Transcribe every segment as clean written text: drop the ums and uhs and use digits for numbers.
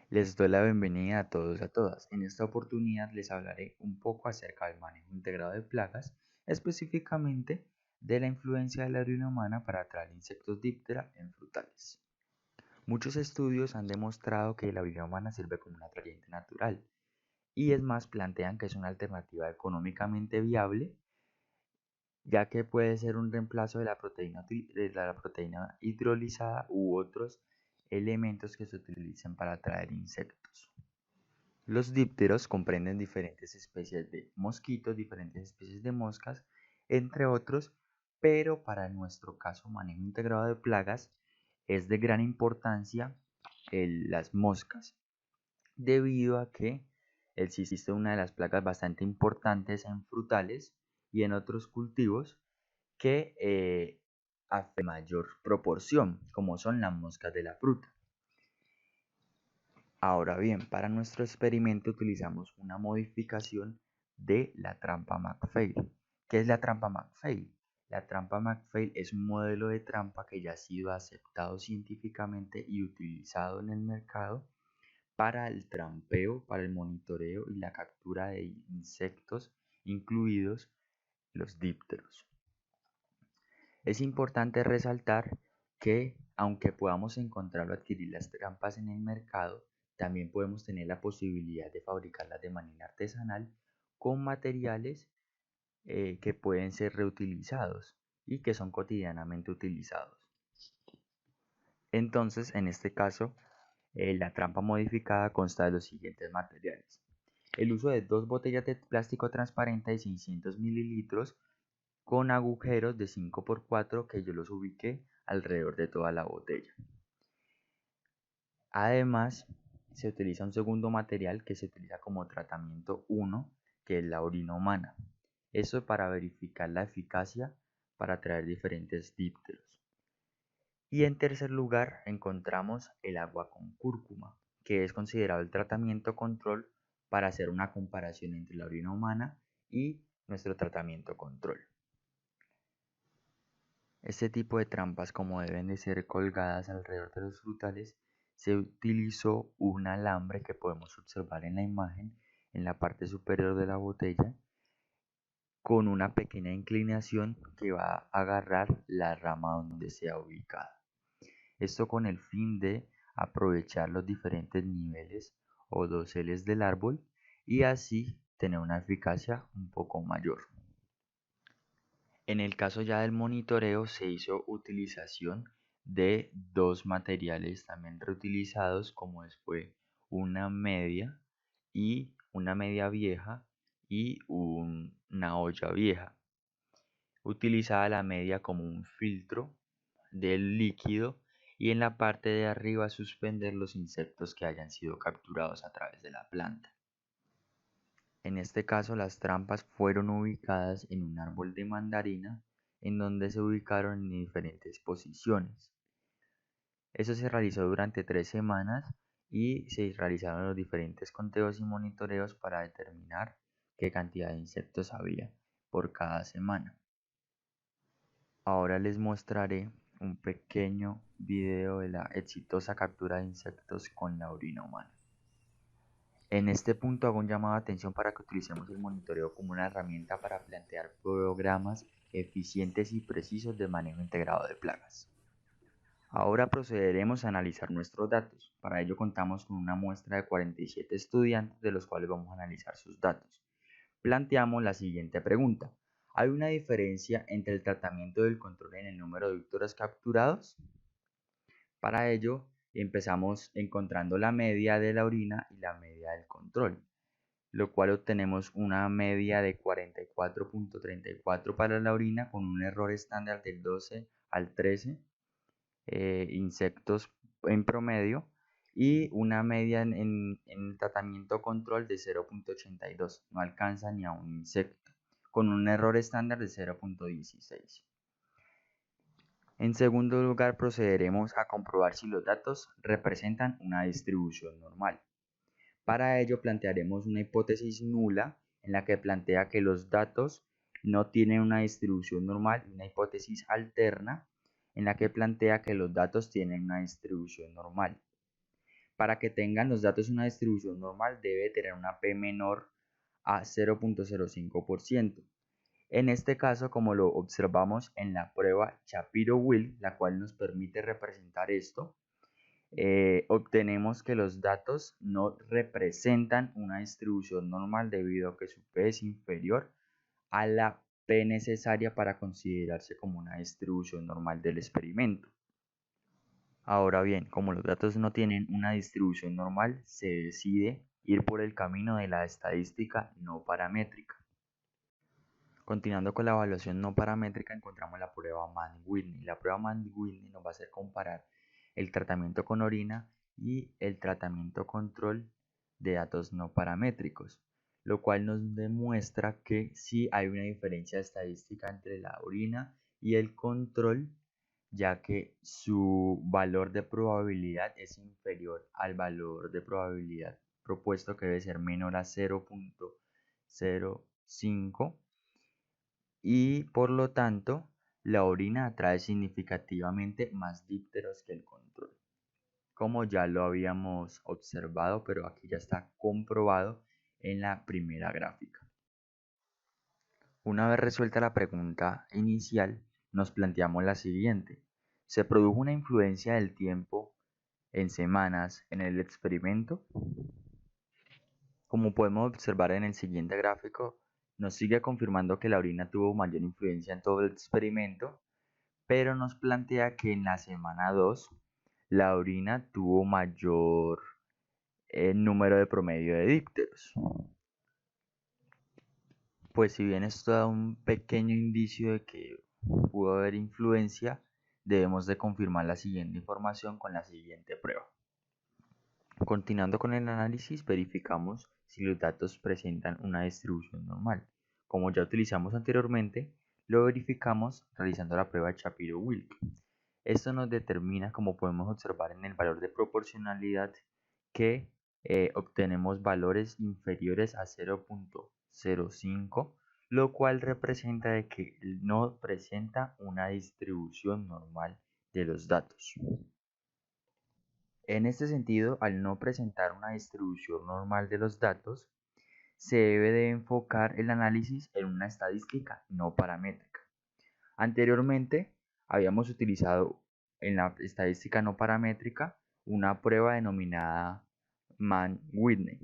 Les doy la bienvenida a todos y a todas. En esta oportunidad les hablaré un poco acerca del manejo integrado de plagas, específicamente de la influencia de la orina humana para atraer insectos díptera en frutales. Muchos estudios han demostrado que la orina humana sirve como un atrayente natural y es más plantean que es una alternativa económicamente viable ya que puede ser un reemplazo de la proteína hidrolizada u otros elementos que se utilizan para atraer insectos. Los dípteros comprenden diferentes especies de mosquitos, diferentes especies de moscas, entre otros, pero para nuestro caso manejo integrado de plagas es de gran importancia las moscas, debido a que existe una de las plagas bastante importantes en frutales y en otros cultivos que afecta mayor proporción, como son las moscas de la fruta. Ahora bien, para nuestro experimento utilizamos una modificación de la trampa McPhail. ¿Qué es la trampa McPhail? La trampa McPhail es un modelo de trampa que ya ha sido aceptado científicamente y utilizado en el mercado para el trampeo, para el monitoreo y la captura de insectos, incluidos los dípteros. Es importante resaltar que, aunque podamos encontrar o adquirir las trampas en el mercado, también podemos tener la posibilidad de fabricarlas de manera artesanal con materiales que pueden ser reutilizados y que son cotidianamente utilizados. Entonces, en este caso, la trampa modificada consta de los siguientes materiales. El uso de dos botellas de plástico transparente de 600 mililitros con agujeros de 5 por 4 que yo los ubiqué alrededor de toda la botella. Además, se utiliza un segundo material que se utiliza como tratamiento 1, que es la orina humana. Eso para verificar la eficacia para atraer diferentes dípteros. Y en tercer lugar encontramos el agua con cúrcuma, que es considerado el tratamiento control para hacer una comparación entre la orina humana y nuestro tratamiento control. Este tipo de trampas, como deben de ser colgadas alrededor de los frutales, se utilizó un alambre que podemos observar en la imagen en la parte superior de la botella con una pequeña inclinación que va a agarrar la rama donde sea ubicada. Esto con el fin de aprovechar los diferentes niveles o doseles del árbol y así tener una eficacia un poco mayor. En el caso ya del monitoreo se hizo utilización de dos materiales también reutilizados como fue una media vieja y una olla vieja. Utilizaba la media como un filtro del líquido y en la parte de arriba suspender los insectos que hayan sido capturados a través de la planta. En este caso las trampas fueron ubicadas en un árbol de mandarina en donde se ubicaron en diferentes posiciones. Eso se realizó durante 3 semanas y se realizaron los diferentes conteos y monitoreos para determinar qué cantidad de insectos había por cada semana. Ahora les mostraré un pequeño video de la exitosa captura de insectos con la orina humana. En este punto hago un llamado de atención para que utilicemos el monitoreo como una herramienta para plantear programas eficientes y precisos de manejo integrado de plagas. Ahora procederemos a analizar nuestros datos. Para ello contamos con una muestra de 47 estudiantes de los cuales vamos a analizar sus datos. Planteamos la siguiente pregunta. ¿Hay una diferencia entre el tratamiento del control en el número de víctoras capturados? Para ello empezamos encontrando la media de la orina y la media del control, lo cual obtenemos una media de 44.34 para la orina con un error estándar del 12 al 13 insectos en promedio y una media en el tratamiento control de 0.82, no alcanza ni a un insecto, con un error estándar de 0.16. En segundo lugar, procederemos a comprobar si los datos representan una distribución normal. Para ello plantearemos una hipótesis nula en la que plantea que los datos no tienen una distribución normal y una hipótesis alterna en la que plantea que los datos tienen una distribución normal. para que tengan los datos una distribución normal debe tener una P menor a 0.05%. En este caso, como lo observamos en la prueba Shapiro-Wilk, la cual nos permite representar esto, obtenemos que los datos no representan una distribución normal debido a que su P es inferior a la P necesaria para considerarse como una distribución normal del experimento. Ahora bien, como los datos no tienen una distribución normal, se decide ir por el camino de la estadística no paramétrica. Continuando con la evaluación no paramétrica, encontramos la prueba Mann-Whitney. La prueba Mann-Whitney nos va a hacer comparar el tratamiento con orina y el tratamiento control de datos no paramétricos, lo cual nos demuestra que sí hay una diferencia estadística entre la orina y el control, ya que su valor de probabilidad es inferior al valor de probabilidad propuesto, que debe ser menor a 0.05, y por lo tanto la orina atrae significativamente más dípteros que el control, como ya lo habíamos observado, pero aquí ya está comprobado en la primera gráfica. Una vez resuelta la pregunta inicial, nos planteamos la siguiente: ¿se produjo una influencia del tiempo en semanas en el experimento? Como podemos observar en el siguiente gráfico, nos sigue confirmando que la orina tuvo mayor influencia en todo el experimento, pero nos plantea que en la semana 2 la orina tuvo mayor número de promedio de dípteros. Pues si bien esto da un pequeño indicio de que pudo haber influencia, debemos de confirmar la siguiente información con la siguiente prueba. Continuando con el análisis, verificamos si los datos presentan una distribución normal. Como ya utilizamos anteriormente, lo verificamos realizando la prueba Shapiro-Wilk. Esto nos determina, como podemos observar en el valor de proporcionalidad, que obtenemos valores inferiores a 0.05, lo cual representa de que no presenta una distribución normal de los datos. En este sentido, al no presentar una distribución normal de los datos, se debe de enfocar el análisis en una estadística no paramétrica. Anteriormente, habíamos utilizado en la estadística no paramétrica una prueba denominada Mann-Whitney,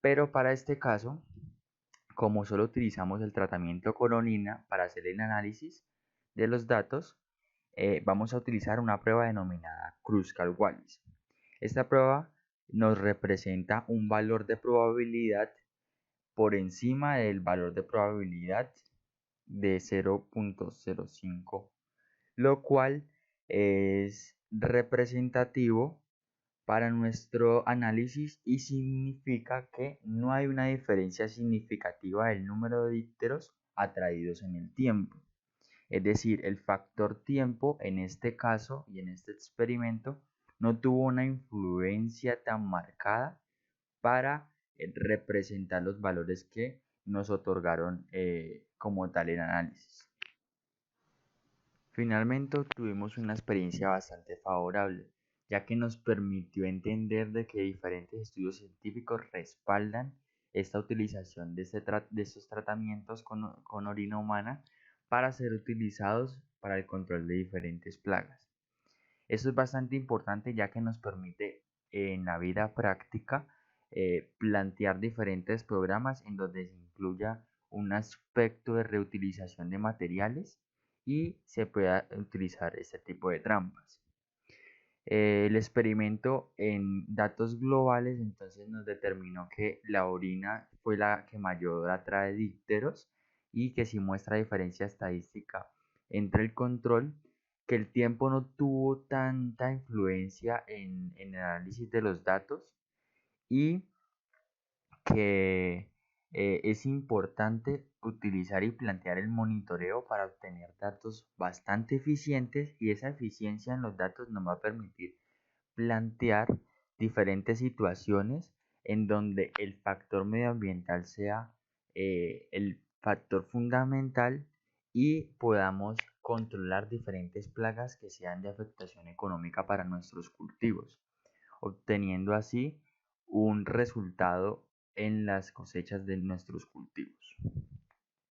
pero para este caso, como solo utilizamos el tratamiento con orina para hacer el análisis de los datos, vamos a utilizar una prueba denominada Kruskal-Wallis. Esta prueba nos representa un valor de probabilidad por encima del valor de probabilidad de 0.05, lo cual es representativo para nuestro análisis y significa que no hay una diferencia significativa del número de dípteros atraídos en el tiempo. Es decir, el factor tiempo en este caso y en este experimento no tuvo una influencia tan marcada para representar los valores que nos otorgaron como tal el análisis. Finalmente tuvimos una experiencia bastante favorable, ya que nos permitió entender de que diferentes estudios científicos respaldan esta utilización de estos tratamientos con orina humana para ser utilizados para el control de diferentes plagas. Esto es bastante importante, ya que nos permite en la vida práctica plantear diferentes programas en donde se incluya un aspecto de reutilización de materiales y se pueda utilizar este tipo de trampas. El experimento en datos globales entonces nos determinó que la orina fue la que mayor atrae dípteros y que sí muestra diferencia estadística entre el control, que el tiempo no tuvo tanta influencia en el análisis de los datos y que es importante utilizar y plantear el monitoreo para obtener datos bastante eficientes, y esa eficiencia en los datos nos va a permitir plantear diferentes situaciones en donde el factor medioambiental sea el factor fundamental y podamos controlar diferentes plagas que sean de afectación económica para nuestros cultivos. obteniendo así un resultado en las cosechas de nuestros cultivos.